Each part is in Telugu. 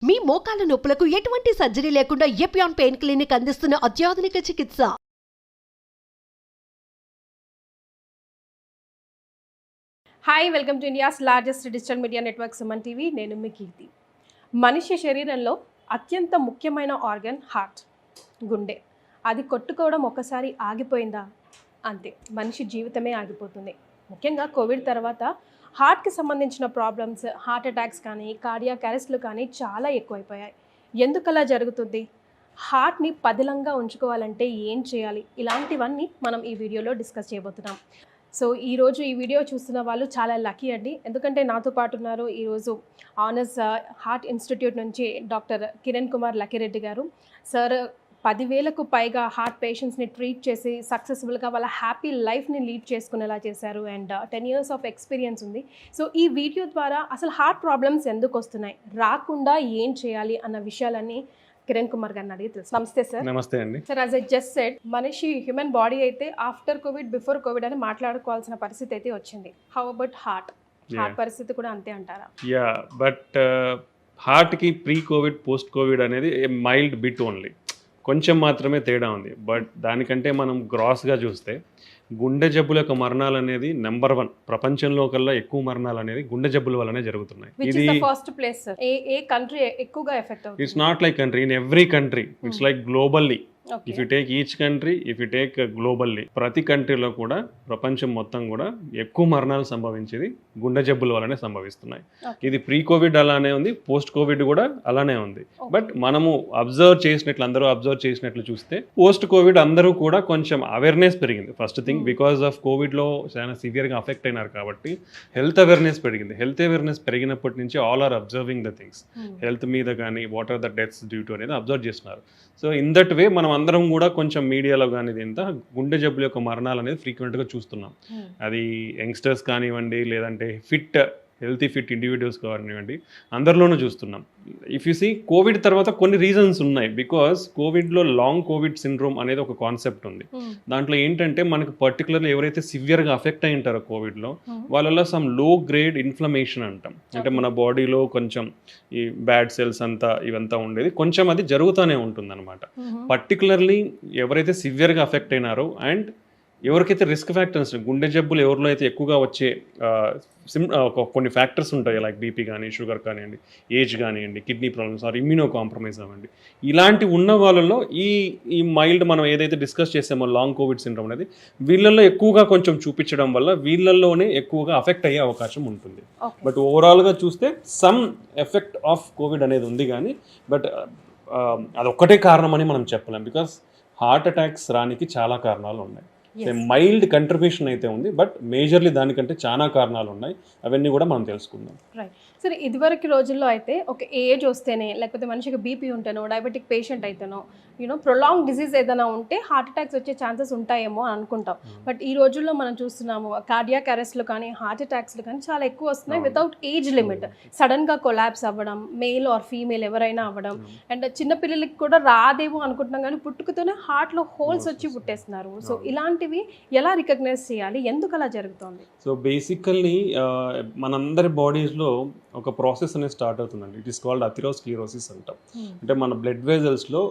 మీ మోకాల నొప్పులకు ఎటువంటి సర్జరీ లేకుండా ఎపియాన్ పెయిన్ క్లినిక్ అందిస్తున్న అత్యాధునిక చికిత్స. Hi, welcome to India's largest digital media network Suman TV. నేను మీ కీర్తి. మనిషి శరీరంలో అత్యంత ముఖ్యమైన ఆర్గన్ హార్ట్, గుండె. అది కొట్టుకోవడం ఒక్కసారి ఆగిపోయిందా అంతే, మనిషి జీవితమే ఆగిపోతుంది. ముఖ్యంగా కోవిడ్ తర్వాత హార్ట్కి సంబంధించిన ప్రాబ్లమ్స్, హార్ట్ అటాక్స్ కానీ కార్డియాక్ అరెస్ట్లు కానీ చాలా ఎక్కువైపోయాయి. ఎందుకలా జరుగుతుంది? హార్ట్ని పదిలంగా ఉంచుకోవాలంటే ఏం చేయాలి? ఇలాంటివన్నీ మనం ఈ వీడియోలో డిస్కస్ చేయబోతున్నాం. సో ఈరోజు ఈ వీడియో చూస్తున్న వాళ్ళు చాలా లక్కీ అండి, ఎందుకంటే నాతో పాటు ఉన్నారు ఈరోజు ఆనర్స్ హార్ట్ ఇన్స్టిట్యూట్ నుంచి డాక్టర్ కిరణ్ కుమార్ లక్కిరెడ్డి గారు. సార్ 10,000కు పైగా హార్ట్ పేషెంట్స్ని ట్రీట్ చేసి సక్సెస్ఫుల్గా వాళ్ళ హ్యాపీ లైఫ్ని లీడ్ చేసుకునేలా చేశారు అండ్ 10 years ఆఫ్ ఎక్స్పీరియన్స్ ఉంది. సో ఈ వీడియో ద్వారా అసలు హార్ట్ ప్రాబ్లమ్స్ ఎందుకు వస్తున్నాయి, రాకుండా ఏం చేయాలి అన్న విషయాలన్నీ కిరణ్ కుమార్ గారిని అడిగి తెలుసు. నమస్తే సార్. నమస్తే అండి. Sir, as I just said, మనిషి హ్యూమన్ బాడీ అయితే ఆఫ్టర్ కోవిడ్ బిఫోర్ కోవిడ్ అని మాట్లాడుకోవాల్సిన పరిస్థితి అయితే వచ్చింది. హౌ అబౌట్ హార్ట్ పరిస్థితి కూడా అంతే అంటారా? యా, బట్ హార్ట్కి ప్రీ కోవిడ్ పోస్ట్ కోవిడ్ అనేది మైల్డ్ బిట్ ఓన్లీ, కొంచెం మాత్రమే తేడా ఉంది. బట్ దానికంటే మనం గ్రాస్గా చూస్తే గుండె జబ్బుల యొక్క మరణాలు అనేది నెంబర్ 1 ప్రపంచంలో కల్లా ఎక్కువ మరణాలు అనేది గుండె జబ్బుల వల్లనే జరుగుతున్నాయి. ఇది ఫస్ట్ ప్లేస్. ఏ కంట్రీ ఎక్కువగా ఎఫెక్ట్ అవుతుంది? It's not like country, in every country it's like globally. If you take each country, if you take globally, ప్రతి కంట్రీలో కూడా ప్రపంచం మొత్తం కూడా ఎక్కువ మరణాలు సంభవించేది గుండె జబ్బుల వల్లనే సంభవిస్తున్నాయి. ఇది ప్రీ కోవిడ్ అలానే ఉంది, పోస్ట్ కోవిడ్ కూడా అలానే ఉంది. బట్ మనము అందరూ అబ్జర్వ్ చేసినట్లు చూస్తే పోస్ట్ కోవిడ్ అందరూ కూడా కొంచెం అవేర్నెస్ పెరిగింది. ఫస్ట్ థింగ్, బికాస్ ఆఫ్ కోవిడ్లో చాలా సివియర్గా అఫెక్ట్ అయినారు కాబట్టి హెల్త్ అవేర్నెస్ పెరిగింది. హెల్త్ అవేర్నెస్ పెరిగినప్పటి నుంచి all are observing the things, health మీద కానీ what are the deaths due to అనేది అబ్జర్వ్ చేస్తున్నారు. సో ఇన్ దట్ వే మనం అందరం కూడా కొంచెం మీడియాలో కానీ ఇంత గుండె జబ్బుల యొక్క మరణాలు అనేది ఫ్రీక్వెంట్గా చూస్తున్నాం. అది యంగ్స్టర్స్ కానివ్వండి, లేదంటే హెల్తీ ఫిట్ ఇండివిజువల్స్ కానివ్వండి, అందరిలోనూ చూస్తున్నాం. ఇఫ్ యూ సీ కోవిడ్ తర్వాత కొన్ని రీజన్స్ ఉన్నాయి. బికాస్ కోవిడ్లో లాంగ్ కోవిడ్ సిండ్రోమ్ అనేది ఒక కాన్సెప్ట్ ఉంది. దాంట్లో ఏంటంటే మనకు పర్టికులర్లీ ఎవరైతే సివియర్గా అఫెక్ట్ అయి ఉంటారో కోవిడ్లో, వాళ్ళలో సమ్ లో గ్రేడ్ ఇన్ఫ్లమేషన్ అంటాం. అంటే మన బాడీలో కొంచెం ఈ బ్యాడ్ సెల్స్ అంతా ఇవంతా ఉండేది, కొంచెం అది జరుగుతూనే ఉంటుంది అనమాట. పర్టికులర్లీ ఎవరైతే సివియర్గా అఫెక్ట్ అయినారో అండ్ ఎవరికైతే రిస్క్ ఫ్యాక్టర్స్, గుండె జబ్బులు ఎవరిలో అయితే ఎక్కువగా వచ్చే కొన్ని ఫ్యాక్టర్స్ ఉంటాయి, లైక్ బీపీ కానీ, షుగర్ కానివ్వండి, ఏజ్ కానివ్వండి, kidney problems or immuno compromise అవ్వండి, ఇలాంటి ఉన్న వాళ్ళలో ఈ మైల్డ్ మనం ఏదైతే డిస్కస్ చేసామో లాంగ్ కోవిడ్ సిండ్రోమ్ అనేది వీళ్ళల్లో ఎక్కువగా కొంచెం చూపించడం వల్ల వీళ్ళల్లోనే ఎక్కువగా అఫెక్ట్ అయ్యే అవకాశం ఉంటుంది. బట్ ఓవరాల్గా చూస్తే సమ్ ఎఫెక్ట్ ఆఫ్ కోవిడ్ అనేది ఉంది కానీ, బట్ అదొక్కటే కారణం అని మనం చెప్పలేం. బికాస్ హార్ట్ అటాక్స్ రానికి చాలా కారణాలు ఉన్నాయి. మైల్డ్ కంట్రిబ్యూషన్ అయితే ఉంది, బట్ మేజర్లీ దానికంటే చాలా కారణాలు ఉన్నాయి. అవన్నీ కూడా మనం తెలుసుకుందాం. రైట్. సరే, ఇదివరకు రోజుల్లో అయితే ఒక ఏజ్ వస్తేనే, లేకపోతే మనిషికి బీపీ ఉంటేనో, డయాబెటిక్ పేషెంట్ అయితేనో, ప్రొలాంగ్ డిసీజ్ ఏదైనా ఉంటే హార్ట్ అటాక్స్ వచ్చే ఛాన్సెస్ ఉంటాయేమో అని అనుకుంటాం. బట్ ఈ రోజుల్లో మనం చూస్తున్నాము కార్డియాక్ అరెస్ట్లు కానీ హార్ట్ అటాక్స్లు కానీ చాలా ఎక్కువ వస్తున్నాయి వితౌట్ ఏజ్ లిమిట్. సడన్గా కొలాప్స్ అవ్వడం, మేల్ ఆర్ ఫీమేల్ ఎవరైనా అవ్వడం, అండ్ చిన్నపిల్లలకి కూడా రాదేమో అనుకుంటున్నాం కానీ పుట్టుకతోనే హార్ట్లో హోల్స్ వచ్చి పుట్టేస్తున్నారు. సో ఇలాంటివి ఎలా రికగ్నైజ్ చేయాలి, ఎందుకు అలా జరుగుతుంది? సో బేసికల్లీ మనందరి బాడీస్లో ఒక ప్రాసెస్ అనేది స్టార్ట్ అవుతుందండి. ఇట్ ఈస్ కాల్డ్ అథెరోస్క్లెరోసిస్ అంటాం. అంటే మన బ్లడ్ వెజల్స్లో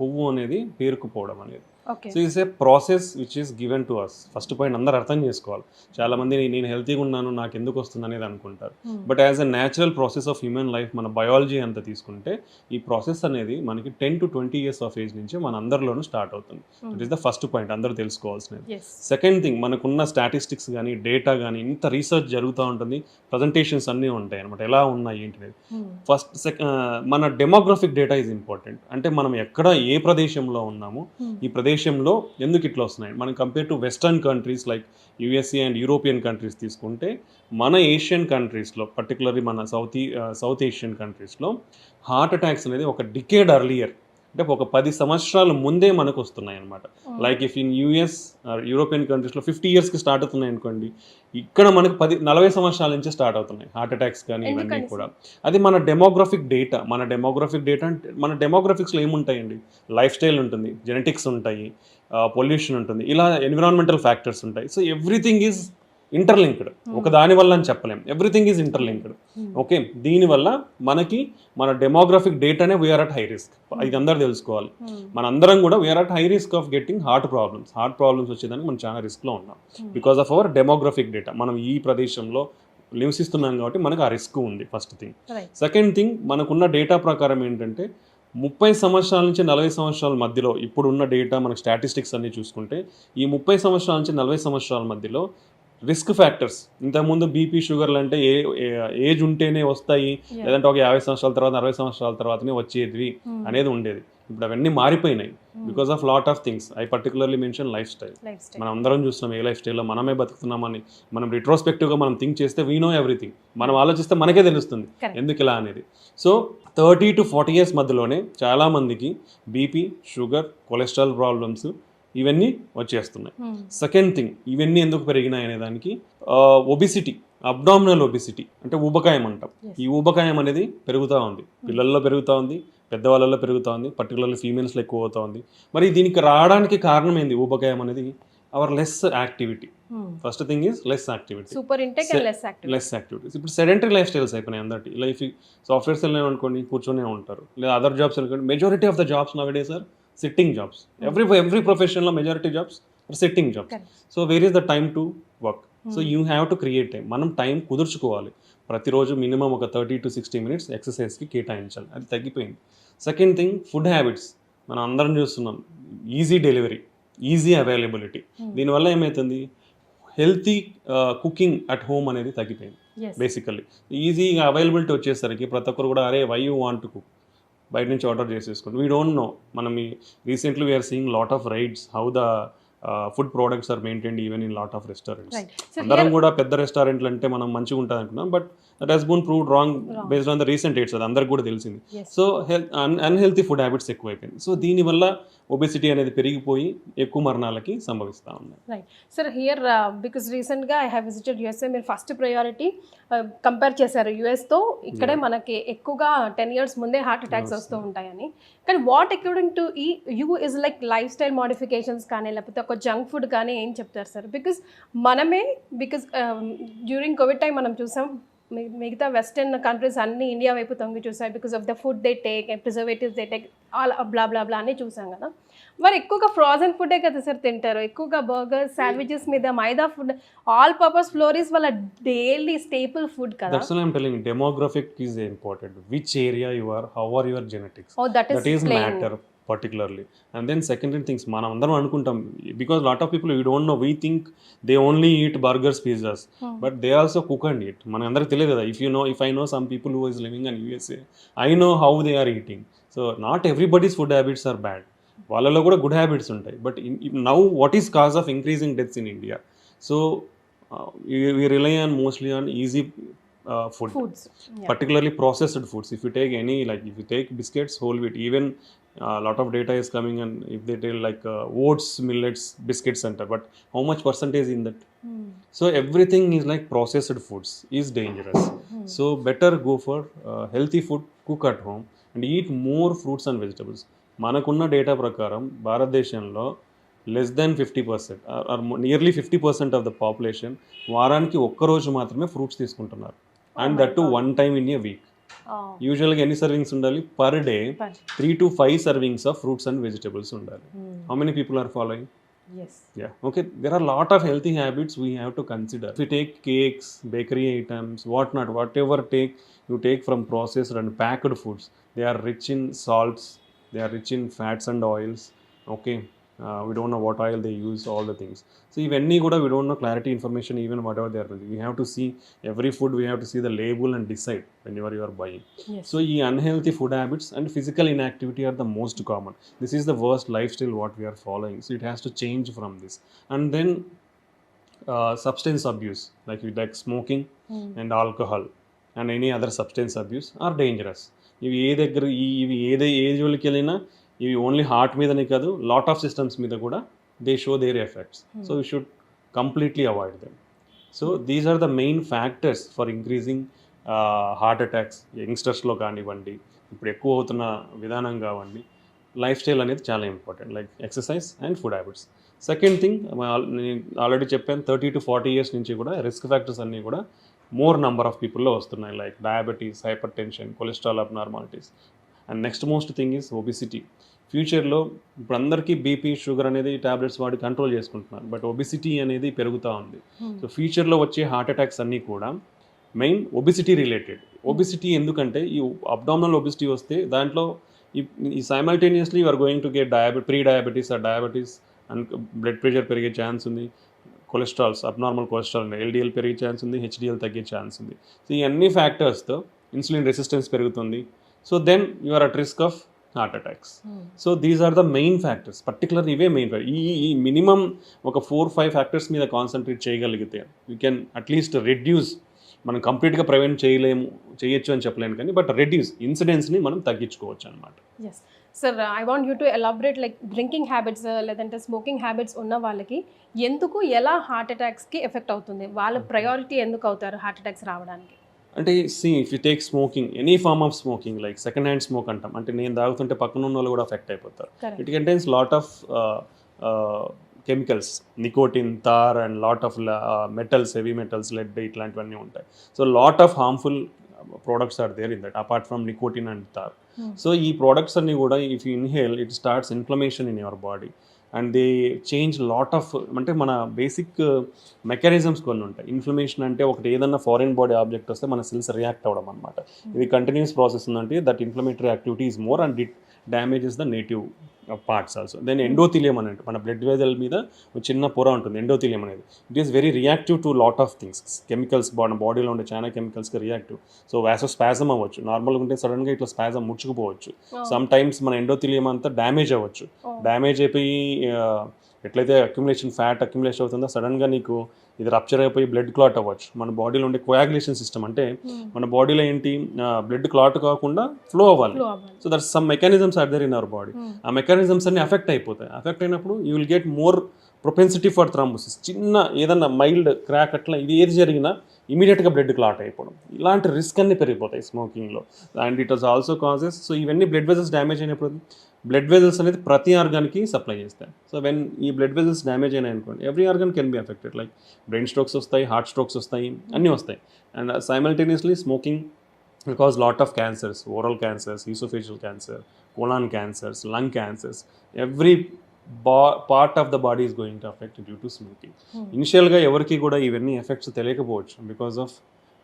కొవ్వు అనేది పేరుకుపోవడం అనేది. So it's a process which is given to us. First point అందరూ అర్థం చేసుకోవాలి. చాలామంది నేను హెల్తీగా ఉన్నాను, నాకు ఎందుకు వస్తుంది అనేది అనుకుంటారు. But as a natural process of human life, మన బయాలజీ అంతా తీసుకుంటే ఈ ప్రాసెస్ అనేది మనకి 10 to 20 years ఆఫ్ ఏజ్ నుంచి మన అందరిలోనూ స్టార్ట్ అవుతుంది. It is the first point అందరూ తెలుసుకోవాల్సినది. సెకండ్ థింగ్, మనకున్న స్టాటిస్టిక్స్ కానీ, డేటా కానీ, ఇంత రీసెర్చ్ జరుగుతూ ఉంటుంది, ప్రజెంటేషన్స్ అన్నీ ఉంటాయి అనమాట, ఎలా ఉన్నాయి ఏంటి. మన డెమోగ్రఫిక్ డేటా ఈజ్ ఇంపార్టెంట్. అంటే మనం ఎక్కడ ఏ ప్రదేశంలో ఉన్నామో, ఈ ప్రదేశంలో ఎందుకు ఇట్లా వస్తున్నాయి. మనం compare to western countries like USA and European countries తీసుకుంటే, మన ఏషియన్ కంట్రీస్లో పర్టికులర్లీ మన సౌత్ ఏషియన్ కంట్రీస్లో హార్ట్ అటాక్స్ అనేది ఒక డికేడ్ అర్లియర్, అంటే ఒక 10 సంవత్సరాల ముందే మనకు వస్తున్నాయి అనమాట. Like if in US European కంట్రీస్లో 50 yearsకి స్టార్ట్ అవుతున్నాయి అనుకోండి, ఇక్కడ మనకు 40 సంవత్సరాల నుంచి స్టార్ట్ అవుతున్నాయి హార్ట్ అటాక్స్ కానీ ఇవన్నీ కూడా. అది మన డెమోగ్రఫిక్ డేటా. అంటే మన డెమోగ్రఫిక్స్లో ఏముంటాయండి, లైఫ్ స్టైల్ ఉంటుంది, జెనెటిక్స్ ఉంటాయి, పొల్యూషన్ ఉంటుంది, ఇలా ఎన్విరాన్మెంటల్ ఫ్యాక్టర్స్ ఉంటాయి. So everything is interlinked. ఒక దాని వల్ల అని చెప్పలేం, ఎవ్రీథింగ్ ఈజ్ ఇంటర్లింక్డ్. ఓకే, దీనివల్ల మనకి మన డెమోగ్రఫిక్ డేటానే వీఆర్ అట్ హై రిస్క్. ఇది అందరూ తెలుసుకోవాలి. మనందరం కూడా we're at high risk of getting heart problems వచ్చేదానికి మనం చాలా రిస్క్లో ఉన్నాం because of our demographic data. మనం ఈ ప్రదేశంలో నివసిస్తున్నాం కాబట్టి మనకు ఆ రిస్క్ ఉంది, ఫస్ట్ థింగ్. సెకండ్ థింగ్, మనకున్న డేటా ప్రకారం ఏంటంటే 30 సంవత్సరాల నుంచి 40 సంవత్సరాల మధ్యలో ఇప్పుడున్న డేటా మనకు స్టాటిస్టిక్స్ అన్ని చూసుకుంటే ఈ 30 సంవత్సరాల నుంచి 40 సంవత్సరాల మధ్యలో రిస్క్ ఫ్యాక్టర్స్, ఇంతకుముందు బీపీ షుగర్లు అంటే ఏజ్ ఉంటేనే వస్తాయి, లేదంటే ఒక 50 సంవత్సరాల తర్వాత 60 సంవత్సరాల తర్వాతనే వచ్చేది అనేది ఉండేది. ఇప్పుడు అవన్నీ మారిపోయినాయి because of lot of things. I particularly mention life style. మనం అందరం చూస్తున్నాం ఏ లైఫ్ స్టైల్లో మనమే బతుకుతున్నామని. మనం రిట్రోస్పెక్టివ్గా మనం థింక్ చేస్తే వీ నో ఎవ్రీథింగ్. మనం ఆలోచిస్తే మనకే తెలుస్తుంది ఎందుకు ఇలా అనేది. సో 30 to 40 years మధ్యలోనే చాలామందికి బీపీ, షుగర్, కొలెస్ట్రాల్ ప్రాబ్లమ్స్ ఇవన్నీ వచ్చేస్తున్నాయి. సెకండ్ థింగ్, ఇవన్నీ ఎందుకు పెరిగినాయి అనే దానికి ఒబిసిటీ, అబ్డామినల్ ఒబిసిటీ అంటే ఊబకాయం అంటాం. ఈ ఊబకాయం అనేది పెరుగుతూ ఉంది, పిల్లల్లో పెరుగుతూ ఉంది, పెద్దవాళ్ళలో పెరుగుతూ ఉంది, పర్టికులర్లీ ఫీమేల్స్లో ఎక్కువ అవుతూ ఉంది. మరి దీనికి రావడానికి కారణం ఏంది? ఊబకాయం అనేది our less activity. First thing is less activity, less activities. ఇప్పుడు సెడెంటరీ లైఫ్ స్టైల్స్ అయిపోయినాయి అందరికి. లైఫ్ సాఫ్ట్వేర్స్ వెళ్ళినా అనుకోండి కూర్చొనే ఉంటారు, లేదా అదర్ జాబ్స్ వెళ్ళి majority of the jobs nowadays are sitting jobs. Every ప్రొఫెషన్లో majority jobs are sitting jobs. So where is the time to work? So you have to create time. మనం టైం కుదుర్చుకోవాలి. ప్రతిరోజు మినిమం ఒక 30 to 60 minutes ఎక్సర్సైజ్కి కేటాయించాలి. అది తగ్గిపోయింది. Second thing, food habits. మనం అందరం చూస్తున్నాం, ఈజీ డెలివరీ, ఈజీ అవైలబిలిటీ. దీనివల్ల ఏమవుతుంది, హెల్తీ కుకింగ్ అట్ హోమ్ అనేది తగ్గిపోయింది. బేసికల్లీ ఈజీగా అవైలబిలిటీ వచ్చేసరికి ప్రతి ఒక్కరు కూడా అరే why you want to cook, బయట నుంచి ఆర్డర్ చేసేసుకోండి. We don't know. మనం recently we're seeing lot of raids how the food products are maintained even in lot of restaurants. అందరం కూడా పెద్ద రెస్టారెంట్లు అంటే మనం మంచిగా ఉంటుంది అనుకున్నాం, but that has been proved wrong based on the recent dates. అది అందరికి కూడా తెలిసింది. సో అన్హెల్తీ ఫుడ్ హ్యాబిట్స్ ఎక్కువైపోయింది. సో దీనివల్ల ఒబెసిటీ అనేది పెరిగిపోయి ఎక్కువ మరణాలకి సంభవిస్తూ ఉన్నాయి. రైట్ సార్, హియర్ బికాస్ రీసెంట్గా ఐ హ్యావ్ విజిటెడ్ యూఎస్ఏ. మీరు ఫస్ట్ ప్రయారిటీ కంపేర్ చేశారు యూఎస్తో. ఇక్కడే మనకి ఎక్కువగా 10 years ముందే హార్ట్ అటాక్స్ వస్తూ ఉంటాయని. కానీ what according to you is like life style modifications కానీ లేకపోతే ఒక జంక్ ఫుడ్ కానీ ఏం చెప్తారు sir? Because during covid time మనం చూసాం, మిగతా వెస్టర్న్ కంట్రీస్ అన్ని ఇండియా వైపు తొంగి చూసాయి because of the food they take, preservatives they take, all blah blah blah అని చూసాం కదా. మరి ఎక్కువగా ఫ్రోజన్ ఫుడ్డే కదా సార్ తింటారు, ఎక్కువగా బర్గర్స్, శాండ్విచెస్ మీద మైదా ఫుడ్, ఆల్ పర్పస్ ఫ్లోరీస్ వాళ్ళ డైలీ స్టేపుల్ ఫుడ్ కదా. That's what I'm telling you. Demographic is important. Which area you are, how are your genetics? Oh, that is matter particularly. And then secondary things మనం అందరం అనుకుంటాం, because lot of people we don't know, we think they only eat burgers, pizzas, but they also cook and eat. మన అందరికి తెలియదు కదా. If I know some people who is living in USA, I know how they are eating. So not everybody's food habits are bad. వాళ్ళలో కూడా గుడ్ హ్యాబిట్స్ ఉంటాయి. But now what is cause of increasing deaths in India? So we rely on mostly on easy foods, particularly processed foods. If you take any, like if you take biscuits, whole wheat, even a lot of data is coming, and if they tell like oats, millets, biscuits center, but how much percentage in that? So everything is like processed foods is dangerous. So better go for healthy food, cook at home and eat more fruits and vegetables. మనకున్న డేటా ప్రకారం భారతదేశంలో less than 50% or nearly 50% of the population వారానికి ఒక్కరోజు మాత్రమే ఫ్రూట్స్ తీసుకుంటున్నారు. And that to 1 time in a week. యూజువల్గా ఎన్ని సర్వింగ్స్ ఉండాలి per day? 3 to 5 servings of fruits and vegetables ఉండాలి. How many people are following? Yeah, okay, there are a lot of healthy habits we have to consider. If you take cakes, bakery items, whatever you take from processed and packed foods, they are rich in salts, they are rich in fats and oils. Okay, we don't know what oil they use, all the things. So ivanni kuda we don't know clarity information, even whatever they are using. We have to see every food, we have to see the label and decide whenever you are buying. So ee unhealthy food habits and physical inactivity are the most common. This is the worst lifestyle what we are following. So it has to change from this. And then substance abuse, like smoking and alcohol and any other substance abuse are dangerous. ఇవి ఏ ఏజ్కి వెళ్ళినా ఇవి ఓన్లీ హార్ట్ మీదనే కాదు, లాట్ ఆఫ్ సిస్టమ్స్ మీద కూడా they show their effects. So you should completely avoid them. So these are the main factors for increasing heart attacks యంగ్స్టర్స్లో కానివ్వండి, ఇప్పుడు ఎక్కువ అవుతున్న విధానం కావండి, లైఫ్ స్టైల్ అనేది చాలా important, like exercise and food habits. Second thing, నేను ఆల్రెడీ చెప్పాను, 30 to 40 years నుంచి కూడా రిస్క్ ఫ్యాక్టర్స్ అన్నీ కూడా మోర్ నెంబర్ ఆఫ్ పీపుల్లో వస్తున్నాయి, like diabetes, hyper tension, cholesterol abnormalities. And next most thing is obesity. ఫ్యూచర్లో ఇప్పుడు అందరికీ బీపీ, షుగర్ అనేది ట్యాబ్లెట్స్ వాడి కంట్రోల్ చేసుకుంటున్నారు, బట్ ఒబిసిటీ అనేది పెరుగుతూ ఉంది. సో ఫ్యూచర్లో వచ్చే హార్ట్ అటాక్స్ అన్నీ కూడా మెయిన్ ఒబిసిటీ రిలేటెడ్. ఒబిసిటీ ఎందుకంటే ఈ అబ్డామినల్ ఒబిసిటీ వస్తే దాంట్లో ఈ simultaneously you are going to get pre diabetes or diabetes, and blood pressure పెరిగే ఛాన్స్ ఉంది, కొలెస్ట్రాల్స్, అబ్నార్మల్ కొలెస్ట్రాల్, ఎల్డిఎల్ పెరిగే ఛాన్స్ ఉంది, హెచ్డిఎల్ తగ్గే ఛాన్స్ ఉంది. సో ఈ అన్ని ఫ్యాక్టర్స్తో ఇన్సులిన్ రెసిస్టెన్స్ పెరుగుతుంది. So then you are at risk of heart attacks. So these are the main factors, particular ఇవే మెయిన్ ఫ్యాక్టర్. ఈ మినిమం ఒక 4-5 ఫ్యాక్టర్స్ మీద కాన్సన్ట్రేట్ చేయగలిగితే యూ కెన్ అట్లీస్ట్ రెడ్యూస్, మనం కంప్లీట్గా ప్రివెంట్ చేయొచ్చు అని చెప్పలేను కానీ, బట్ రెడ్యూస్ ఇన్సిడెంట్స్ని మనం తగ్గించుకోవచ్చు అనమాట. Yes sir, I want you to elaborate, like drinking habits లేదంటే స్మోకింగ్ హ్యాబిట్స్ ఉన్న వాళ్ళకి ఎందుకు, ఎలా హార్ట్ అటాక్స్కి ఎఫెక్ట్ అవుతుంది, వాళ్ళ ప్రయారిటీ ఎందుకు అవుతారు హార్ట్ అటాక్స్ రావడానికి? అంటే if you take smoking, any form of smoking, like second hand smoke అంటాం, అంటే నేను తాగుతుంటే పక్కన ఉన్న వాళ్ళు కూడా ఎఫెక్ట్ అయిపోతారు. It contains lot of chemicals, nicotine, tar and lot of metals, heavy metals, lead, ఇట్లాంటివన్నీ ఉంటాయి. So lot of harmful products are there in that, apart from nicotine and tar. So ఈ products అన్ని కూడా if you inhale, it starts inflammation in your body and they change lot of, అంటే మన బేసిక్ మెకానిజమ్స్ కొన్ని ఉంటాయి. ఇన్ఫ్లమేషన్ అంటే ఒకటి ఏదన్నా ఫారిన్ బాడీ ఆబ్జెక్ట్ వస్తే మన సెల్స్ రియాక్ట్ అవ్వడం అనమాట. ఇది కంటిన్యూస్ ప్రాసెస్ ఉందంటే that inflammatory activity is more and it damages the native parts also. Then endothelium అని అంటే మన బ్లడ్ వెజల్ మీద ఒక చిన్న పొర ఉంటుంది, ఎండోథీలియం అనేది. It is very reactive to lot of things, chemicals, బాడీలో ఉండే చాలా కెమికల్స్కి రియాక్టివ్. సో వాసోస్పాజమ్ అవ్వచ్చు, నార్మల్గా ఉంటే సడన్గా ఇట్లా స్పాజమ్ ముడుచుకుపోవచ్చు. సమ్ టైమ్స్ మన ఎండోథీలియం అంతా డ్యామేజ్ అవ్వచ్చు. డ్యామేజ్ అయిపోయి ఎట్లయితే ఫ్యాట్ అక్యుములేషన్ అవుతుందో సడన్గా నీకు ఇది రప్చర్ అయిపోయి బ్లడ్ క్లాట్ అవ్వచ్చు. మన బాడీలో ఉండే కోయాగులేషన్ సిస్టమ్, అంటే మన బాడీలో ఏంటి, బ్లడ్ క్లాట్ కాకుండా ఫ్లో అవ్వాలి. So that's some mechanisms are there in our body. ఆ మెకానిజమ్స్ అన్ని ఎఫెక్ట్ అయిపోతాయి. ఎఫెక్ట్ అయినప్పుడు you will get more propensity for thrombosis. చిన్న ఏదన్నా మైల్డ్ క్రాక్ అట్లా ఇది ఏది జరిగినా ఇమీడియట్గా బ్లడ్ క్లాట్ అయిపోవడం, ఇలాంటి రిస్క్ అన్ని పెరిగిపోతాయి స్మోకింగ్లో. And it was also causes. So ఇవన్నీ బ్లడ్ వెజల్స్ డ్యామేజ్ అయినప్పుడు, బ్లడ్ వెజల్స్ అనేది ప్రతి ఆర్గాన్కి సప్లై చేస్తాయి. సో వెన్ ఈ బ్లడ్ వెజల్స్ డ్యామేజ్ అయినాయి అనుకోండి, every organ can be affected, like brain strokes వస్తాయి, హార్ట్ స్ట్రోక్స్ వస్తాయి, అన్నీ వస్తాయి. And simultaneously smoking will cause lot of cancers, oral cancers, esophageal cancer, colon cancers, lung cancers. Every part of the body is going to affect due to smoking. ఇనిషియల్గా ఎవరికి కూడా ఇవన్నీ ఎఫెక్ట్స్ తెలియకపోవచ్చు, బికాస్ ఆఫ్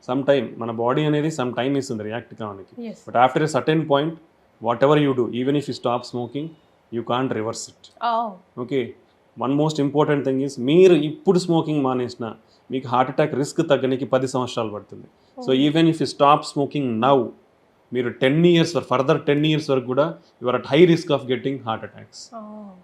సమ్ టైమ్ మన బాడీ అనేది సమ్ టైమ్ ఇస్తుంది రియాక్ట్ కావడానికి. But after a certain point, what ever you do, even if you stop smoking, you can't reverse it. Okay, one most important thing is, మీరు ఇప్పుడు స్మోకింగ్ మానేసిన మీకు హార్ట్ అటాక్ రిస్క్ తగ్గడానికి 10 సంవత్సరాలు పడుతుంది. So even if you stop smoking now, మీరు 10 years ఫర్దర్ 10 years వరకు కూడా you are at high risk of getting heart attacks.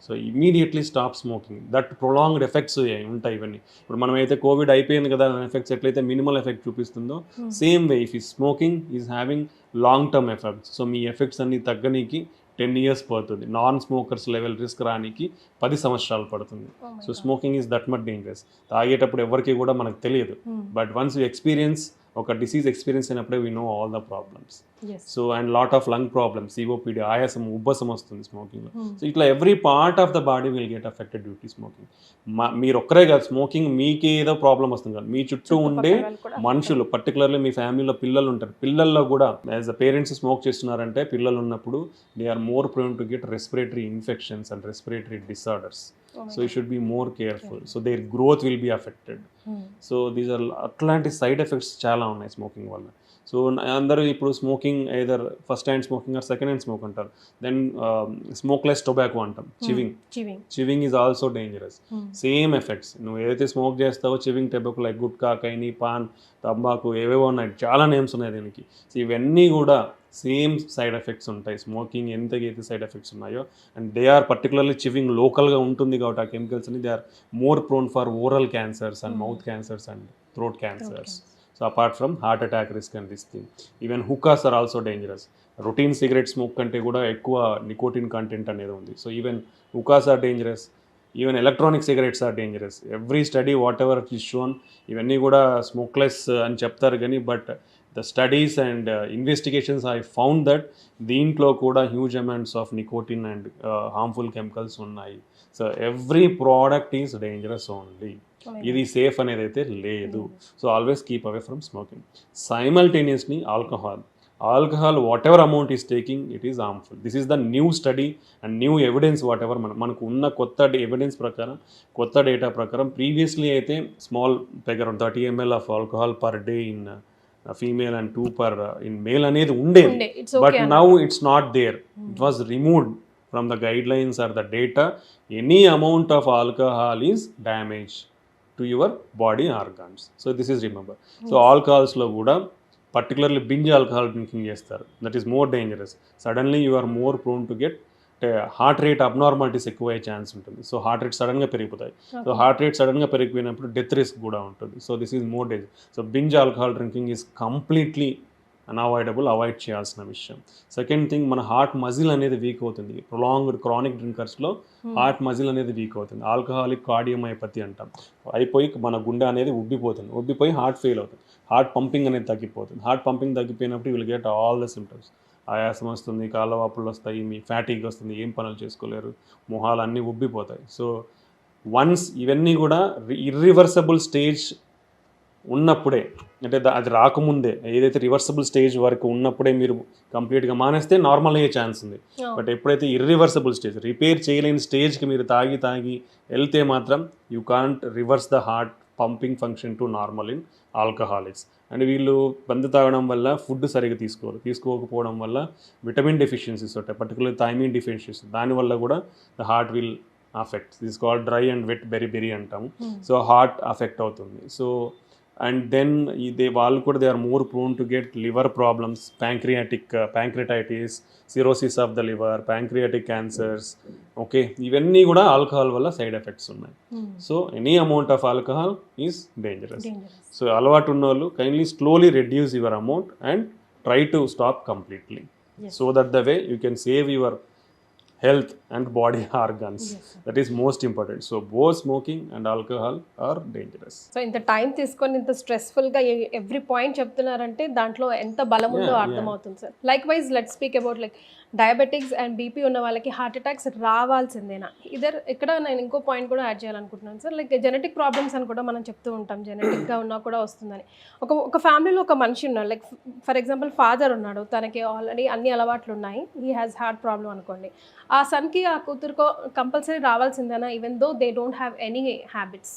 So immediately stop smoking. That prolonged effects ఉంటాయి ఇవన్నీ. ఇప్పుడు మనం అయితే కోవిడ్ అయిపోయింది కదా, ఎఫెక్ట్స్ ఎట్లయితే మినిమల్ ఎఫెక్ట్ చూపిస్తుందో, సేమ్ వే ఇఫ్ ఈ smoking is having long term effects. So మీ ఎఫెక్ట్స్ అన్ని తగ్గడానికి 10 years పడుతుంది. నాన్ స్మోకర్స్ లెవెల్ రిస్క్ రానికి 10 సంవత్సరాలు పడుతుంది. So smoking is that much dangerous. తాగేటప్పుడు ఎవరికి కూడా మనకు తెలియదు, బట్ వన్స్ యూ ఎక్స్పీరియన్స్, ఒక డిసీజ్ ఎక్స్పీరియన్స్ అయినప్పుడే we know all the problems. So and lot of lung problems, COPD, ఆయాసం, ఉబ్బసం వస్తుంది స్మోకింగ్లో. సో ఇట్లా every part of the body will get affected due to smoking. మీరు ఒక్కరే కాదు, స్మోకింగ్ మీకే ఏదో ప్రాబ్లం వస్తుంది కాదు, మీ చుట్టూ ఉండే మనుషులు, పర్టికులర్లీ మీ ఫ్యామిలీలో పిల్లలు ఉంటారు, పిల్లల్లో కూడా యాజ్ అ పేరెంట్స్ స్మోక్ చేస్తున్నారంటే పిల్లలు ఉన్నప్పుడు they are more prone to get respiratory infections and respiratory disorders. So you should be more careful. So their growth will be affected. So these are అట్లాంటి సైడ్ ఎఫెక్ట్స్ చాలా ఉన్నాయి స్మోకింగ్ వల్ల. సో అందరూ ఇప్పుడు smoking either first hand smoking or second hand smoke అంటారు. దెన్ స్మోక్లెస్ టొబాకో అంటాం, chewing is also dangerous. Same effects. నువ్వు ఏదైతే స్మోక్ చేస్తావో chewing tobacco, like gutka, khaini, paan, తంబాకు, ఏవేవో ఉన్నాయి, చాలా నేమ్స్ ఉన్నాయి దీనికి. సో ఇవన్నీ కూడా సేమ్ సైడ్ ఎఫెక్ట్స్ ఉంటాయి. స్మోకింగ్ ఎంతకైతే సైడ్ ఎఫెక్ట్స్ ఉన్నాయో, and they are particularly chewing లోకల్గా ఉంటుంది కాబట్టి ఆ కెమికల్స్ అని they are more prone for oral cancers and mouth cancers and throat cancers. So apart from heart attack risk and this thing, even hookahs are also dangerous. Routine cigarette smoke కంటే కూడా ఎక్కువ నికోటిన్ కంటెంట్ అనేది ఉంది. So even hookahs are dangerous, even electronic cigarettes are dangerous. Every study what ever is shown, ఇవన్నీ కూడా స్మోక్లెస్ అని చెప్తారు కానీ, but the studies and investigations I found that దీంట్లో కూడా huge amounts of nicotine and harmful chemicals ఉన్నాయి. So every product is dangerous only. ఇది సేఫ్ అనేది అయితే లేదు. So always keep away from smoking. Simultaneously alcohol what ever amount is taking it is harmful. This is the new study and new evidence what ever మనకు ఉన్న కొత్త ఎవిడెన్స్ ప్రకారం, కొత్త డేటా ప్రకారం ప్రీవియస్లీ అయితే స్మాల్ దగ్గర 30 ml of alcohol per day in female and 2 per in male అనేది ఉండేది. But now it's not there. It was removed from the guidelines or the data. Any amount of alcohol is damage to your body organs. So this is remember. So ఆల్కహాల్స్లో కూడా పర్టికులర్లీ బింజ్ ఆల్కహాల్ డ్రింకింగ్ చేస్తారు. That is more dangerous. Suddenly you are more prone to get heart rate abnormalities ఎక్కువ అయ్యే ఛాన్స్ ఉంటుంది. సో హార్ట్ రేట్ సడన్గా పెరిగిపోతాయి. సో హార్ట్ రేట్ సడన్గా పెరిగిపోయినప్పుడు డెత్ రిస్క్ కూడా ఉంటుంది. So this is more danger. So binge alcohol drinking is completely unavoidable, avoid చేయాల్సిన విషయం. సెకండ్ థింగ్, మన హార్ట్ మజిల్ అనేది వీక్ అవుతుంది. ప్రొలాంగ్డ్ క్రానిక్ డ్రింకర్స్లో హార్ట్ మజిల్ అనేది వీక్ అవుతుంది. ఆల్కహాలిక్ కార్డియోమైపతి అంటాం. అయిపోయి మన గుండె అనేది ఉబ్బిపోతుంది. ఉబ్బిపోయి హార్ట్ ఫెయిల్ అవుతుంది. హార్ట్ పంపింగ్ అనేది తగ్గిపోతుంది. హార్ట్ పంపింగ్ తగ్గిపోయినప్పుడు will get all the symptoms. ఆయాసం వస్తుంది, కాళ్ళవాపులు వస్తాయి, మీ ఫ్యాటీగ్ వస్తుంది, ఏం పనులు చేసుకోలేరు, మొహాలు అన్నీ ఉబ్బిపోతాయి. సో వన్స్ ఇవన్నీ కూడా ఇర్రివర్సబుల్ స్టేజ్ ఉన్నప్పుడే, అంటే అది రాకముందే, ఏదైతే రివర్సబుల్ స్టేజ్ వరకు ఉన్నప్పుడే మీరు కంప్లీట్గా మానేస్తే నార్మల్ అయ్యే ఛాన్స్ ఉంది. బట్ ఎప్పుడైతే ఇర్రివర్సబుల్ స్టేజ్, రిపేర్ చేయలేని స్టేజ్కి మీరు తాగి వెళ్తే మాత్రం you can't reverse the heart pumping function to normal in alcoholics. And వీళ్ళు బంద్ తాగడం వల్ల ఫుడ్ సరిగ్గా తీసుకోకపోవడం వల్ల విటమిన్ డెఫిషియన్సీస్ ఉంటాయి, పర్టికులర్ థైమిన్ డెఫిషియన్సీ. దానివల్ల కూడా the heart will affect. This called dry and wet beri అంటాము. సో హార్ట్ అఫెక్ట్ అవుతుంది. సో అండ్ దెన్ వాళ్ళు కూడా they are more prone to get liver problems, pancreatitis, cirrhosis of the liver, pancreatic cancers. Okay, ఇవన్నీ కూడా ఆల్కహాల్ వల్ల సైడ్ ఎఫెక్ట్స్ ఉన్నాయి. So any amount of alcohol is dangerous. So అలవాటు ఉన్న వాళ్ళు kindly slowly reduce your amount and try to stop completely. So that the way you can save your health and body organs. That is most important. So both smoking and alcohol are dangerous. So ఇంత టైం తీసుకొని ఇంత స్ట్రెస్ఫుల్గా ఎవ్రీ పాయింట్ చెప్తున్నారంటే దాంట్లో ఎంత బలం ఉందో అర్థమవుతుంది sir. Like wise let speak about like diabetics and BP ఉన్న వాళ్ళకి హార్ట్ అటాక్స్ రావాల్సిందేనా? ఇక్కడ నేను ఇంకో పాయింట్ కూడా యాడ్ చేయాలనుకుంటున్నాను సార్. లైక్ జెనెటిక్ ప్రాబ్లమ్స్ అని కూడా మనం చెప్తూ ఉంటాం, జెనెటిక్గా ఉన్నా కూడా వస్తుందని. ఒక ఫ్యామిలీలో ఒక మనిషి ఉన్నాడు, లైక్ ఫర్ ఎగ్జాంపుల్ ఫాదర్ ఉన్నాడు, తనకి ఆల్రెడీ అన్ని అలవాట్లు ఉన్నాయి, హీ హ్యాస్ హార్ట్ ప్రాబ్లం అనుకోండి. ఆ సన్కి ఆ కూతురుకో కంపల్సరీ రావాల్సిందేనా even though they don't have any habits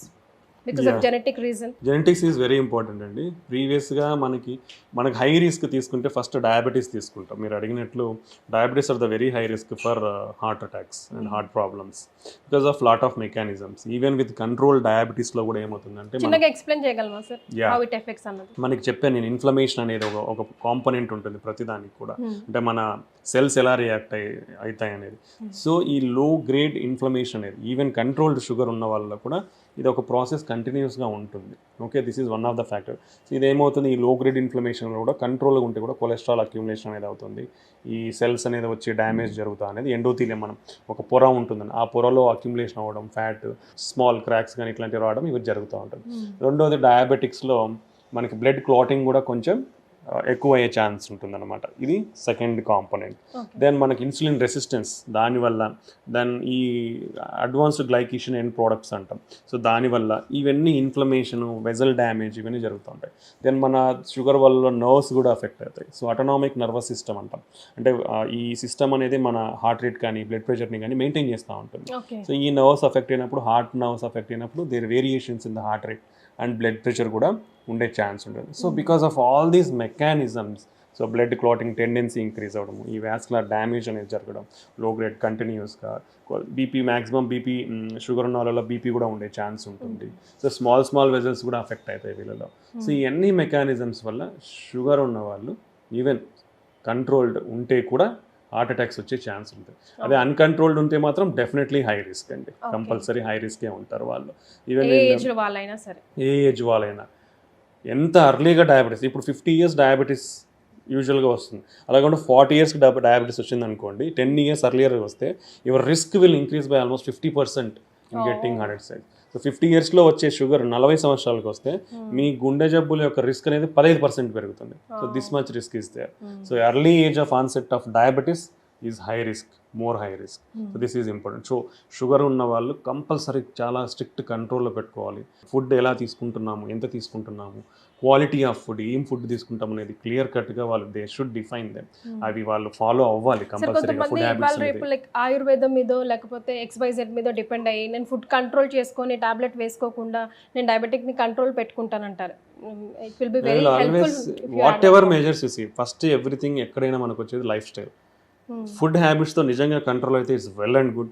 because of genetic reason? Genetics is very important అండి. ప్రీవియస్గా మనకి హై రిస్క్ తీసుకుంటే ఫస్ట్ డయాబెటీస్ తీసుకుంటాం. మీరు అడిగినట్లు diabetes are the very high risk for heart attacks and heart problems because of lot of mechanisms. Even with control డయాబెటీస్లో కూడా ఏమవుతుందంటే, చిన్నగా ఎక్స్ప్లెయిన్ చేయగలమా సార్ హౌ ఇట్ ఎఫెక్ట్స్ అన్నది? మనకి చెప్పాను నేను, ఇన్ఫ్లమేషన్ అనేది ఒక కాంపోనెంట్ ఉంటుంది ప్రతిదానికి కూడా. అంటే మన సెల్స్ ఎలా రియాక్ట్ అవుతాయి అనేది. సో ఈ లో గ్రేడ్ ఇన్ఫ్లమేషన్ అనేది ఈవెన్ కంట్రోల్డ్ షుగర్ ఉన్న వాళ్ళలో కూడా ఇది ఒక ప్రాసెస్ కంటిన్యూస్గా ఉంటుంది. Okay, this is one of the factor. So ఇది ఏమవుతుంది, ఈ లో గ్రేడ్ ఇన్ఫ్లమేషన్లో కూడా కంట్రోల్గా ఉంటే కూడా కొలెస్ట్రాల్ అక్యుములేషన్ అనేది అవుతుంది. ఈ సెల్స్ అనేది వచ్చి డ్యామేజ్ జరుగుతా అనేది ఎండోథీలియం, మనం ఒక పొర ఉంటుందని ఆ పొరలో అక్యుములేషన్ అవ్వడం, ఫ్యాట్, స్మాల్ క్రాక్స్ కానీ ఇట్లాంటివి రావడం ఇవి జరుగుతూ ఉంటుంది. రెండోది డయాబెటిక్స్లో మనకి బ్లడ్ క్లాటింగ్ కూడా కొంచెం ఎక్కువ అయ్యే ఛాన్స్ ఉంటుందన్నమాట. ఇది సెకండ్ కాంపోనెంట్. దెన్ మనకి ఇన్సులిన్ రెసిస్టెన్స్, దానివల్ల దెన్ ఈ అడ్వాన్స్డ్ గ్లైకేషన్ ఎండ్ ప్రోడక్ట్స్ అంటాం. సో దానివల్ల ఇవన్నీ ఇన్ఫ్లమేషను, వెజల్ డ్యామేజ్ ఇవన్నీ జరుగుతూ ఉంటాయి. దెన్ మన షుగర్ వల్ల నర్వ్స్ కూడా ఎఫెక్ట్ అవుతాయి. సో ఆటోనామిక్ నర్వస్ సిస్టమ్ అంటాం. అంటే ఈ సిస్టమ్ అనేది మన హార్ట్ రేట్ కానీ బ్లడ్ ప్రెషర్ని కానీ మెయింటైన్ చేస్తూ ఉంటుంది. సో ఈ నర్వ్స్ ఎఫెక్ట్ అయినప్పుడు, హార్ట్ నర్వ్స్ ఎఫెక్ట్ అయినప్పుడు there variations in the heart rate and blood pressure కూడా ఉండే ఛాన్స్ ఉంటుంది. So because of all these mechanisms, so blood clotting tendency increase అవ్వడము, ఈ వాస్కులర్ డ్యామేజ్ అనేది జరగడం, లో గ్రేడ్ కంటిన్యూస్గా, బీపీ మ్యాక్సిమం బీపీ షుగర్ ఉన్న వాళ్ళలో బీపీ కూడా ఉండే ఛాన్స్ ఉంటుంది. సో స్మాల్ వెజల్స్ కూడా అఫెక్ట్ అవుతాయి వీళ్ళలో. సో ఈ అన్ని మెకానిజమ్స్ వల్ల షుగర్ ఉన్న వాళ్ళు ఈవెన్ కంట్రోల్డ్ ఉంటే కూడా హార్ట్ అటాక్స్ వచ్చే ఛాన్స్ ఉంటుంది. అదే అన్కంట్రోల్డ్ ఉంటే మాత్రం డెఫినెట్లీ హై రిస్క్ అండి, కంపల్సరీ హై రిస్కే ఉంటారు వాళ్ళు. ఈవెన్ ఏ ఏజ్ వాళ్ళైనా, ఎంత అర్లీగా డయాబెటీస్, ఇప్పుడు 50 years డయాబెటీస్ యూజువల్గా వస్తుంది, అలాగే 40 years డయాబెటీస్ వచ్చింది అనుకోండి, 10 years ఎర్లియర్ వస్తే your risk will increase by almost 50% in getting heart attack. So 50 yearsలో వచ్చే షుగర్ 40 సంవత్సరాలకు వస్తే మీ గుండె జబ్బుల యొక్క రిస్క్ అనేది 15% పెరుగుతుంది. So this much risk is there. So early age of onset of diabetes is high risk, more high risk. So this is important. So sugar ఉన్న వాళ్ళు కంపల్సరీ చాలా స్ట్రిక్ట్ కంట్రోల్లో పెట్టుకోవాలి. ఫుడ్ ఎలా తీసుకుంటున్నాము, ఎంత తీసుకుంటున్నాము, క్వాలిటీ ఆఫ్ ఫుడ్, ఏం ఫుడ్ తీసుకుంటాం అనేది క్లియర్ కట్గా వాళ్ళు దే షుడ్ డిఫైన్ దెమ్. అవి వాళ్ళు ఫాలో అవ్వాలి కంపల్సరీగా. ఫుడ్ హ్యాబిట్స్ రేపు లైక్ ఆయుర్వేదం మీదో లేకపోతే XYZ మీదో డిపెండ్ అయ్యి నేను ఫుడ్ కంట్రోల్ చేసుకొని టాబ్లెట్ వేసుకోకుండా నేను డయాబెటిక్ని కంట్రోల్ పెట్టుకుంటానంటారు. It will be very helpful. What ever measures you see, first everything ఎక్కడైనా మనకు వచ్చేది లైఫ్ స్టైల్. ఫుడ్ హ్యాబిట్స్తో నిజంగా కంట్రోల్ అయితే ఇట్స్ వెల్ అండ్ గుడ్.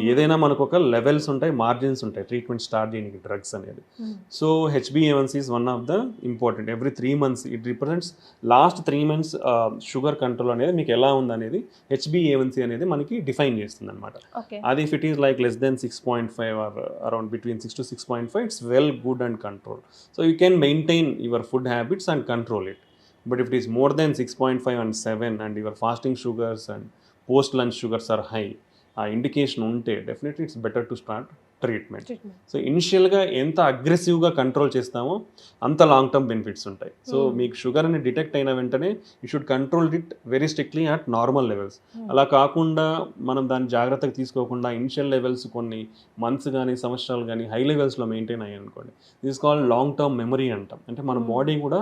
ఏదైనా మనకు ఒక లెవెల్స్ ఉంటాయి, మార్జిన్స్ ఉంటాయి ట్రీట్మెంట్ స్టార్ట్ చేయడానికి డ్రగ్స్ అనేది. So HbA1c is one of the important. Every 3 months it represents last 3 months sugar control అనేది మీకు ఎలా ఉందనేది HbA1c అనేది మనకి డిఫైన్ చేస్తుంది అనమాట. అది if it is like less than 6.5 or around between 6 to 6.5 it's well good and control. So you can maintain your food habits and control it. But if it is more than 6.5 and 7 and your fasting sugars and post lunch sugars are high, ఆ ఇండికేషన్ ఉంటే definitely it's better to start treatment. So ఇనిషియల్గా ఎంత అగ్రెసివ్గా కంట్రోల్ చేస్తామో అంత లాంగ్ టర్మ్ బెనిఫిట్స్ ఉంటాయి. సో మీకు షుగర్ అని డిటెక్ట్ అయిన వెంటనే you should control it very strictly at normal levels. అలా కాకుండా మనం దాన్ని జాగ్రత్తగా తీసుకోకుండా ఇనిషియల్ లెవెల్స్ కొన్ని మంత్స్ కానీ సంవత్సరాలు కానీ హై లెవెల్స్లో మెయింటైన్ అయ్యాయి అనుకోండి, this called long term memory అంటాం. అంటే మన బాడీ కూడా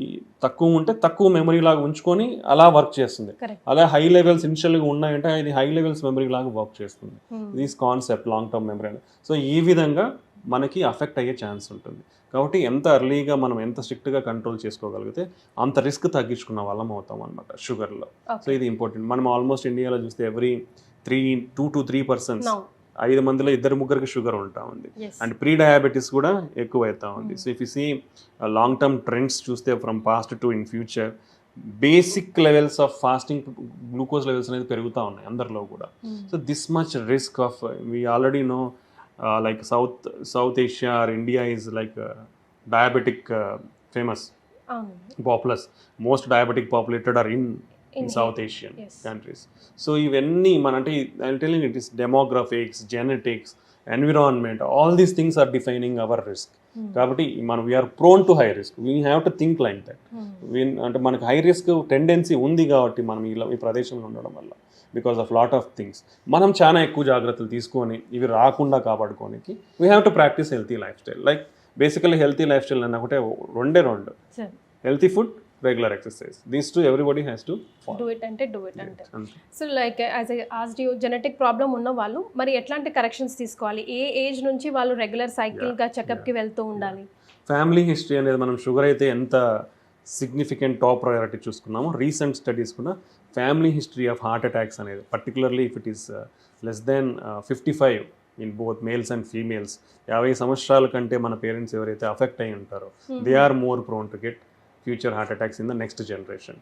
ఈ తక్కువ ఉంటే తక్కువ మెమరీ లాగా ఉంచుకొని అలా వర్క్ చేస్తుంది. అలా హై లెవెల్స్ ఇనిషియల్గా ఉన్నాయంటే అది హై లెవెల్స్ మెమరీ లాగా వర్క్ చేస్తుంది. This concept long term memory. So ఈ విధంగా మనకి అఫెక్ట్ అయ్యే ఛాన్స్ ఉంటుంది. కాబట్టి ఎంత ఎర్లీగా మనం ఎంత స్ట్రిక్ట్గా కంట్రోల్ చేసుకోగలిగితే అంత రిస్క్ తగ్గించుకున్న వాళ్ళం అవుతాం అనమాట షుగర్లో. సో ఇది ఇంపార్టెంట్. మనం ఆల్మోస్ట్ ఇండియాలో చూస్తే ఎవ్రీ 2 to 3% 5 మందిలో 2-3 షుగర్ ఉంటా ఉంది. అండ్ ప్రీ డయాబెటీస్ కూడా ఎక్కువ అవుతా ఉంది. So if you see long term trends చూస్తే from past to in future basic levels of fasting glucose levels అనేది పెరుగుతూ ఉన్నాయి అందరిలో కూడా. So this much risk of we already know like South Asia or India is like diabetic famous populous, most diabetic populated or in South Asian countries. So ఇవన్నీ మన అంటే I'm telling you, it is demographics, genetics, environment, all these things are defining our risk. కాబట్టి మనం we are prone to high risk. We have to think like that. అంటే మనకు హై రిస్క్ టెండెన్సీ ఉంది కాబట్టి మనం ఈ ప్రదేశంలో ఉండడం వల్ల because of lot of things మనం చాలా ఎక్కువ జాగ్రత్తలు తీసుకొని ఇవి రాకుండా కాపాడుకోనికి we have to practice healthy life style. Like basically healthy life style అన్న ఒకటే రెండు healthy food, regular exercise. These two everybody has to do it అంటే. So like as I asked you, genetic problem ఉన్న వాళ్ళు మరి ఎట్లాంటి కరెక్షన్స్ తీసుకోవాలి? ఏ ఏజ్ నుంచి వాళ్ళు రెగ్యులర్ సైకిల్గా చెకప్కి వెళ్తూ ఉండాలి? ఫ్యామిలీ హిస్టరీ అనేది మనం షుగర్ అయితే ఎంత సిగ్నిఫికెంట్ టాప్ ప్రయారిటీ చూసుకున్నామో, రీసెంట్ స్టడీస్ కూడా family history of heart attacks అనేది particularly if it is less than 55 in both males and females, 50 సంవత్సరాల కంటే మన పేరెంట్స్ ఎవరైతే అఫెక్ట్ అయి ఉంటారో they are more prone to get future heart attacks in the next generation.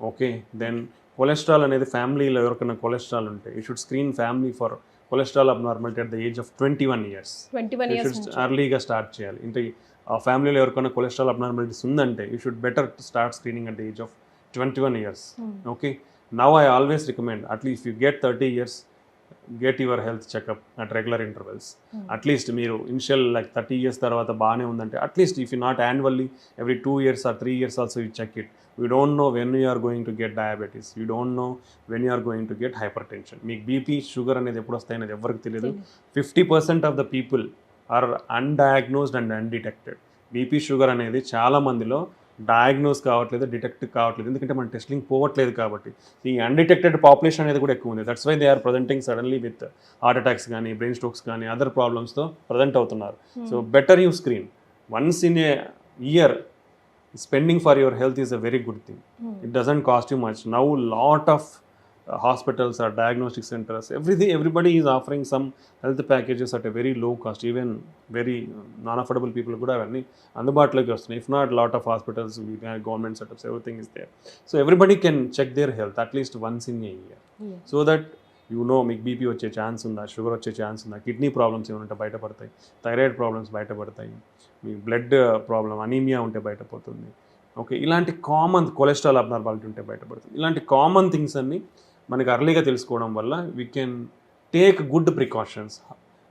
Okay, then cholesterol అనేది ఫ్యామిలీలో ఎవరికైనా కొలెస్ట్రాల్ ఉంటే you should screen family for cholesterol abnormality at the age of 21 years. You should ఎర్లీగా స్టార్ట్ చేయాలి. అంటే ఆ ఫ్యామిలీలో ఎవరికైనా కొలెస్ట్రాల్ అబ్నార్మాలిటీస్ ఉందంటే you should better start screening at the age of 21 years. Okay, now I always recommend at least if you get 30 years get your health checkup at regular intervals. At least మీరు ఇనిషియల్ లైక్ 30 years తర్వాత బాగానే ఉందంటే at least if you not annually every 2 years or 3 years also you check it. You don't know when you are going to get diabetes. You don't know when you are going to get hypertension. మీకు బీపీ షుగర్ అనేది ఎప్పుడు వస్తాయి అనేది ఎవరికి తెలియదు. 50% of the people are undiagnosed and undetected. BP sugar అనేది చాలా మందిలో డయాగ్నోస్ కావట్లేదు, డిటెక్ట్ కావట్లేదు, ఎందుకంటే మన టెస్టింగ్ పోవట్లేదు కాబట్టి. ఈ అన్డిటెక్టెడ్ పాపులేషన్ అనేది కూడా ఎక్కువ ఉంది. That's why they are presenting suddenly with heart attacks కానీ బ్రెయిన్ స్ట్రోక్స్ కానీ అదర్ ప్రాబ్లమ్స్తో ప్రజెంట్ అవుతున్నారు. So better you screen once in a year. Spending for your health is a very good thing. It doesn't cost you much. Now lot of hospitals or diagnostic centers, everybody is offering some health packages at a very low cost. Even very non-affordable people కూడా అవన్నీ అందుబాటులోకి వస్తున్నాయి. If not, lot of hospitals, government setups, everything is there. So everybody can check their health at least once in a year. So that you know మీకు బీపీ వచ్చే ఛాన్స్ ఉందా, షుగర్ వచ్చే ఛాన్స్ ఉందా, కిడ్నీ ప్రాబ్లమ్స్ ఏమైనా బయటపడతాయి, థైరాయిడ్ ప్రాబ్లమ్స్ బయటపడతాయి, మీ బ్లడ్ ప్రాబ్లం అనీమియా ఉంటే బయటపోతుంది. ఓకే, ఇలాంటి కామన్ కొలెస్ట్రాల్ అబ్నార్మాలిటీ ఉంటే బయటపడుతుంది. ఇలాంటి కామన్ థింగ్స్ అన్నీ మనకి అర్లీగా తెలుసుకోవడం వల్ల we can take good precautions.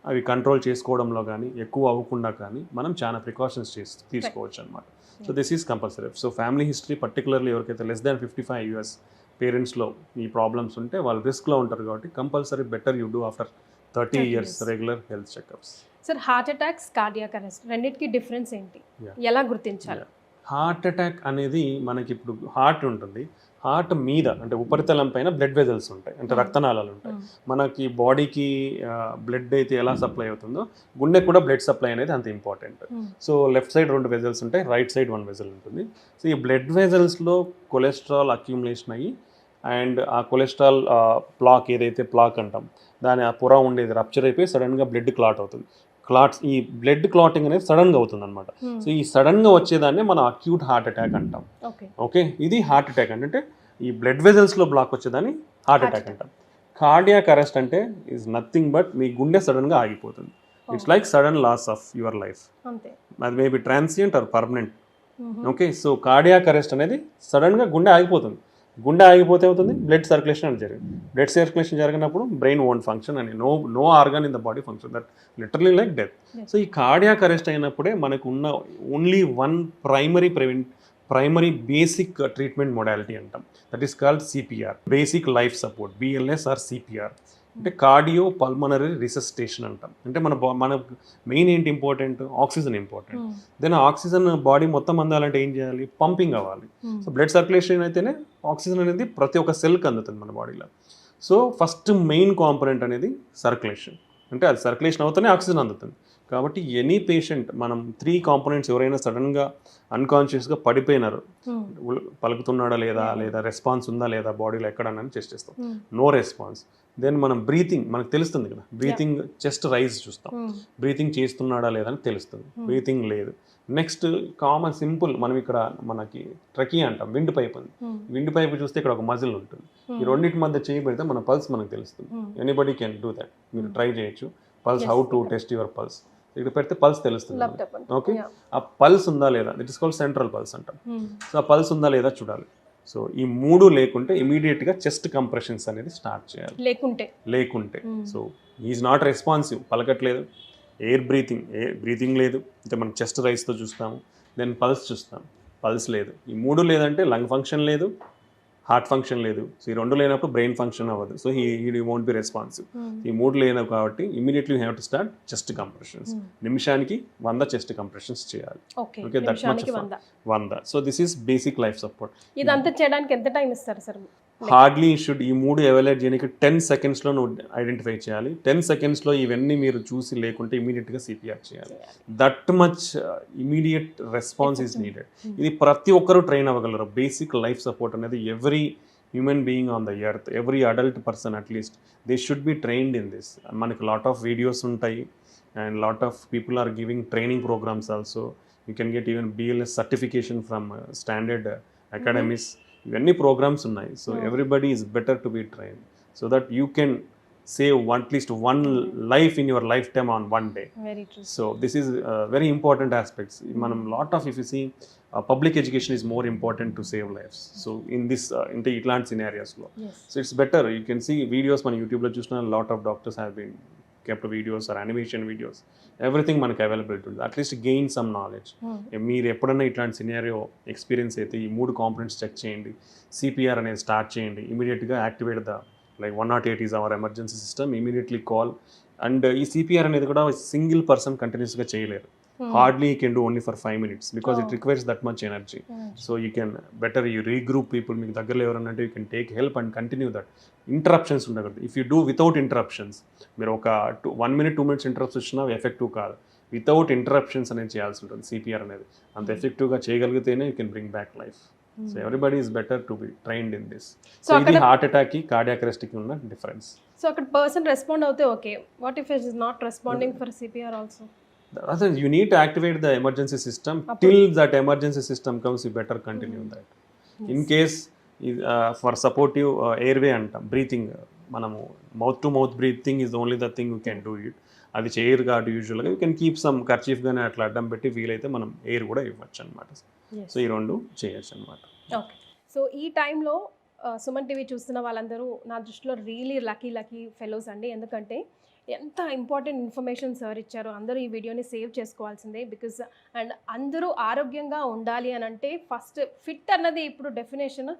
అవి కంట్రోల్ చేసుకోవడంలో కానీ ఎక్కువ అవ్వకుండా కానీ మనం చాలా ప్రికాషన్స్ తీసుకోవచ్చు అనమాట. So this is compulsory. So family history particularly ఎవరికైతే లెస్ దాన్ 55 years పేరెంట్స్లో ఈ ప్రాబ్లమ్స్ ఉంటే వాళ్ళు రిస్క్లో ఉంటారు కాబట్టి compulsory better you do after 30 years regular health checkups. Sir heart attacks, cardiac arrest రెండింటికి డిఫరెన్స్ ఏంటి, ఎలా గుర్తించాలి? హార్ట్ అటాక్ అనేది మనకి ఇప్పుడు హార్ట్ ఉంటుంది, హార్ట్ మీద అంటే ఉపరితలం పైన బ్లడ్ వెజల్స్ ఉంటాయి, అంటే రక్తనాళాలు ఉంటాయి. మనకి బాడీకి బ్లడ్ అయితే ఎలా సప్లై అవుతుందో గుండెకి కూడా బ్లడ్ సప్లై అనేది అంత important. So left side 2 vessels ఉంటాయి, రైట్ సైడ్ 1 వెజల్ ఉంటుంది. సో ఈ బ్లడ్ వెజల్స్లో కొలెస్ట్రాల్ అక్యూములేషన్ అయ్యి అండ్ ఆ కొలెస్ట్రాల్ ప్లాక్ ఏదైతే ప్లాక్ అంటాం దాని ఆ పొర ఉండేది రప్చర్ అయిపోయి సడన్గా బ్లడ్ క్లాట్ అవుతుంది. ఈ బ్లడ్ క్లాటింగ్ అనేది సడన్గా అవుతుంది అనమాట. సో ఈ సడన్గా వచ్చేదాన్ని మనం అక్యూట్ హార్ట్ అటాక్ అంటాం. ఓకే, ఇది హార్ట్ అటాక్ అంటే ఈ బ్లడ్ వెజల్స్లో బ్లాక్ వచ్చేదాన్ని హార్ట్ అటాక్ అంటాం. కార్డియాక్ అరెస్ట్ అంటే ఈజ్ నథింగ్ బట్ మీ గుండె సడన్గా ఆగిపోతుంది. It's like sudden loss of your life. అది maybe transient or permanent. Okay, so cardiac arrest అనేది సడన్గా గుండె ఆగిపోతుంది. గుండె ఆగిపోతే అవుతుంది బ్లడ్ సర్క్యులేషన్ అని జరిగింది. బ్లడ్ సర్క్యులేషన్ జరిగినప్పుడు బ్రెయిన్ ఓన్ ఫంక్షన్ అని no organ in the body function, that literally like death. So ఈ కార్డియాక్ అరెస్ట్ అయినప్పుడే మనకు ఉన్న only one primary basic treatment modality అంటాం, that is called CPR, basic life support, BLS or CPR. అంటే కార్డియో పల్మనరీ రిసస్టేషన్ అంటాం. అంటే మన మెయిన్ ఏంటి important, oxygen important. Then oxygen body మొత్తం అందాలంటే ఏం చేయాలి, పంపింగ్ అవ్వాలి. సో బ్లడ్ సర్క్యులేషన్ అయితేనే ఆక్సిజన్ అనేది ప్రతి ఒక్క సెల్కి అందుతుంది మన బాడీలో. సో ఫస్ట్ మెయిన్ కాంపోనెంట్ అనేది సర్క్యులేషన్, అంటే అది సర్క్యులేషన్ అవుతూనే ఆక్సిజన్ అందుతుంది. కాబట్టి ఎనీ పేషెంట్ మనం 3 కాంపోనెంట్స్ ఎవరైనా సడన్గా అన్కాన్షియస్గా పడిపోయినారు, పలుకుతున్నాడా లేదా రెస్పాన్స్ ఉందా లేదా బాడీలో ఎక్కడన్నా చెస్ట్ చేస్తాం, నో రెస్పాన్స్. దెన్ మనం బ్రీతింగ్ మనకు తెలుస్తుంది కదా, బ్రీతింగ్ చెస్ట్ రైజ్ చూస్తాం, బ్రీతింగ్ చేస్తున్నాడా లేదా అని తెలుస్తుంది, బ్రీతింగ్ లేదు. నెక్స్ట్ కామన్ సింపుల్ మనం ఇక్కడ మనకి ట్రకీ అంటాం, విండ్ పైప్ ఉంది. విండ్ పైప్ చూస్తే ఇక్కడ ఒక మజిల్ ఉంటుంది, ఈ రెండింటి మధ్య చేయి పెడితే మన పల్స్ మనకు తెలుస్తుంది. ఎనీబడీ కెన్ డూ దట్, మీరు ట్రై చేయొచ్చు. Pulse, how to test your pulse, ఇక్కడ పెడితే పల్స్ తెలుస్తుంది. ఓకే, ఆ పల్స్ ఉందా లేదా, that is called central pulse అంటాం. సో ఆ పల్స్ ఉందా లేదా చూడాలి. సో ఈ 3 లేకుంటే ఇమీడియట్గా చెస్ట్ కంప్రెషన్స్ అనేది స్టార్ట్ చేయాలి. లేకుంటే సో ఈజ్ నాట్ రెస్పాన్సివ్, పలకట్లేదు, బ్రీతింగ్ లేదు, అంటే మనం చెస్ట్ రైస్తో చూస్తాము. దెన్ పల్స్ చూస్తాం, పల్స్ లేదు. ఈ 3 లేదంటే లంగ్ ఫంక్షన్ లేదు, హార్ట్ ఫంక్షన్ లేదు. సో ఈ 2 లేనప్పుడు బ్రెయిన్ ఫంక్షన్ అవ్వదు. So he won't be responsive. ఈ 3 లేనవి కాబట్టి immediately you have to start chest compressions. నిమిషానికి 100 చెస్ట్ కంప్రెషన్స్ చేయాలి. Okay, that much 100. So this is basic life support. ఇదంతా చేయడానికి ఎంత టైం ఇస్తారు సార్? హార్డ్లీ షుడ్ ఈ 3 ఎవాల్యుయేట్ చేయడానికి 10 secondsలో నువ్వు ఐడెంటిఫై చేయాలి. 10 secondsలో ఇవన్నీ మీరు చూసి లేకుంటే ఇమీడియట్గా సిపిఆర్ చేయాలి. That much immediate response is needed. ఇది ప్రతి ఒక్కరూ ట్రైన్ అవ్వగలరు. బేసిక్ లైఫ్ సపోర్ట్ అనేది every human being on the earth, every adult person at least they should be trained in this. మనకి లాట్ ఆఫ్ వీడియోస్ ఉంటాయి and lot of people are giving training programmes also. You can get even BLS certification from standard academies. ఇవన్నీ ప్రోగ్రామ్స్ ఉన్నాయి. So everybody is better to be train so that you can save at least 1 life in your lifetime on 1 day. Very true. So this is very important aspects. Manam lot of, if you see, public education is more important to save lives. So in this into itlant scenarios lo, so it's better. You can see videos on YouTube lo chusna, a lot of doctors have been kept videos or animation videos, everything మనకు అవైలబుల్ ఉంటుంది. At least gain some knowledge. మీరు ఎప్పుడన్నా ఇట్లాంటి సినారియో ఎక్స్పీరియన్స్ అయితే ఈ 3 కాంపోనెంట్స్ చెక్ చేయండి, సిపిఆర్ అనేది స్టార్ట్ చేయండి, ఇమీడియట్గా activate the like 108 is our emergency system, immediately call. And ఈ సిపిఆర్ అనేది కూడా సింగిల్ పర్సన్ కంటిన్యూస్గా చేయలేరు. Hardly you can do only for 5 minutes because it requires that much energy. So you can better you regroup people, మీకు దగ్గరలో ఎవరన్నా you can take help and continue that. Interruptions ఉండకూడదు. If you do without interruptions, మీరు ఒక 1 minute 2 minutes ఇంటరప్ట్స్ వచ్చినా ఎఫెక్టివ్ కాదు. వితౌట్ ఇంటరప్షన్స్ అనేది చేయాల్సి ఉంటుంది. సిపిఆర్ అనేది అంత ఎఫెక్టివ్గా చేయగలిగితేనే you can bring back life. So everybody is better to be trained in this. So ఇది హార్ట్ అటాక్కి కార్డియాక్ అరెస్ట్కి ఉన్న డిఫరెన్స్. సో అక్కడ పర్సన్ రెస్పాండ్ అవుతే okay, what if it is not responding for CPR also? You need to activate the emergency system. Till that emergency system comes, you better continue that. In case for supportive airway అంటాం, బ్రీతింగ్, మనము mouth to mouth breathing is only the thing you can do it. అది చేయరు కాబట్టి యూజువల్గా you can keep some kerchief కానీ అట్లా అడ్డం పెట్టి వీలైతే మనం ఎయిర్ కూడా ఇవ్వచ్చు అనమాట. సో ఈ 2 చేయొచ్చు అనమాట. ఓకే, సో ఈ టైంలో సుమన్ టీవీ చూస్తున్న వాళ్ళందరూ నా దృష్టిలో రియలీ లక్కీ ఫెలోస్ అండి. ఎందుకంటే ఎంత ఇంపార్టెంట్ ఇన్ఫర్మేషన్ సార్ ఇచ్చారు. అందరూ ఈ వీడియోని సేవ్ చేసుకోవాల్సిందే. బికాజ్ అండ్ అందరూ ఆరోగ్యంగా ఉండాలి అని అంటే ఫస్ట్ ఫిట్ అన్నది ఇప్పుడు డెఫినేషన్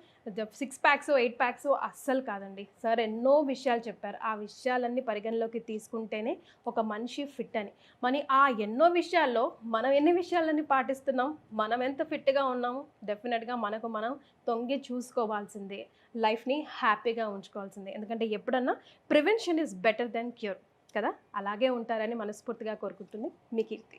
6 ప్యాక్స్ 8 ప్యాక్స్ అస్సలు కాదండి. సార్ ఎన్నో విషయాలు చెప్పారు. ఆ విషయాలన్నీ పరిగణలోకి తీసుకుంటేనే ఒక మనిషి ఫిట్ అని. మరి ఆ ఎన్నో విషయాల్లో మనం ఎన్ని విషయాలన్నీ పాటిస్తున్నాం, మనం ఎంత ఫిట్గా ఉన్నాము, డెఫినెట్గా మనకు మనం తొంగి చూసుకోవాల్సిందే. లైఫ్ని హ్యాపీగా ఉంచుకోవాల్సిందే. ఎందుకంటే ఎప్పుడన్నా prevention is better than cure కదా. అలాగే ఉంటారని మనస్ఫూర్తిగా కోరుకుంటుంది మీ కీర్తి.